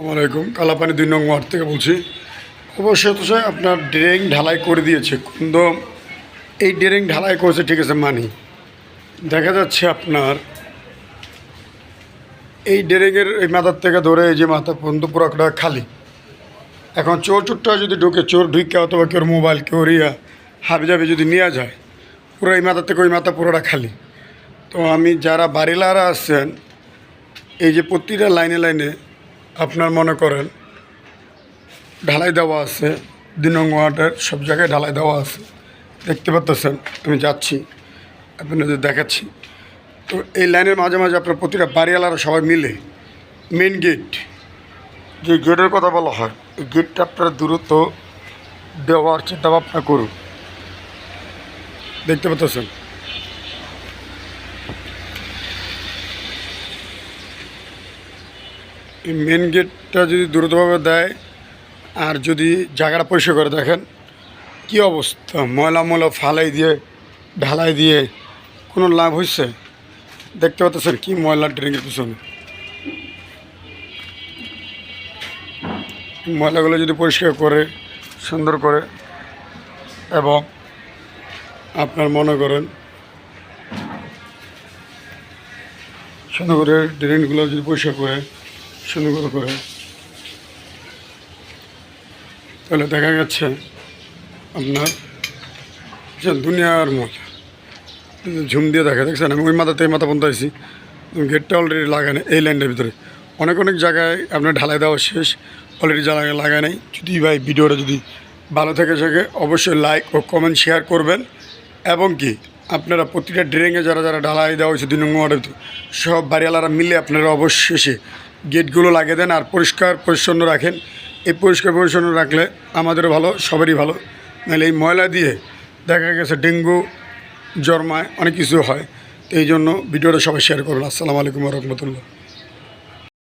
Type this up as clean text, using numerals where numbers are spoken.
আসসালামাইকুম। কালাপানি 2 নং ওয়ার্ড থেকে বলছি। অবশ্যই তো স্যার আপনার ড্রেন ঢালাই করে দিয়েছে, কিন্তু এই ড্রেন ঢালাই করেছে ঠিক আছে মানি, দেখা যাচ্ছে আপনার এই ড্রেনের এই মাথার থেকে ধরে এই যে মাথা পর্যন্ত পুরোটা খালি। এখন চোরটা যদি ঢুকে, চোর ঢুকে অথবা কেউ মোবাইল কেউ হাবি জাবি যদি নেওয়া যায়, পুরো এই মাথার থেকে ওই মাথা পুরোটা খালি। তো আমি যারা বাড়িলারা আছেন, এই যে প্রতিটা লাইনে লাইনে আপনার মনে করেন ঢালাই দেওয়া আছে, 2 নং ওয়ার্ডের সব জায়গায় ঢালাই দেওয়া আছে, দেখতে পাচ্ছেন। আমি যাচ্ছি আপনাদের দেখাচ্ছি। তো এই লাইনের মাঝে মাঝে আপনার প্রতিটা বাড়িওয়ালারা সবাই মিলে মেন গেট, যে গেটের কথা বলা হয়, এই গেটটা আপনারা দ্রুত দেওয়ার চিন্তা ভাবনা করুন। দেখতে পাচ্ছেন এই মেন গেটটা যদি দ্রুতভাবে দেয়, আর যদি জায়গাটা পরিষ্কার করে, দেখেন কি অবস্থা, ময়লা ফালাই দিয়ে ঢালাই দিয়ে কোনো লাভ হয়েছে? দেখতে পাচ্ছেন কি ময়লা ড্রেনের পিছনে। ময়লাগুলো যদি পরিষ্কার করে সুন্দর করে, এবং আপনার মনে করেন সুন্দর করে ড্রেনগুলো যদি পরিষ্কার করে সুন্দর করে, তাহলে দেখা যাচ্ছে আপনার যে দুনিয়ার মজা ঝুম দিয়ে দেখা, দেখছেন আমি ওই মাথা থেকে মাথা পর্যন্ত আসি, গেটটা অলরেডি লাগানো এই লাইনটার ভিতরে। অনেক জায়গায় আপনার ঢালাই দেওয়া শেষ, অলরেডি জায়গায় লাগায় নাই। যদি ভাই ভিডিওটা যদি ভালো থেকে থাকে অবশ্যই লাইক ও কমেন্ট শেয়ার করবেন, এবং কি আপনারা প্রতিটা ড্রেনে যারা যারা ঢালাই দেওয়া হয়েছে 2 নং ওয়ার্ডের সব বাড়িওয়ালারা মিলে আপনারা অবশেষে গেটগুলো লাগিয়ে দেন, আর পরিষ্কার পরিচ্ছন্ন রাখেন। এই পরিষ্কার পরিচ্ছন্ন রাখলে আমাদেরও ভালো, সবারই ভালো। নাহলে এই ময়লা দিয়ে দেখা গেছে ডেঙ্গু জন্মায়, অনেক কিছু হয়। তো এই জন্য ভিডিওটা সবাই শেয়ার করুন। আসসালামু আলাইকুম ওয়া রাহমাতুল্লাহ।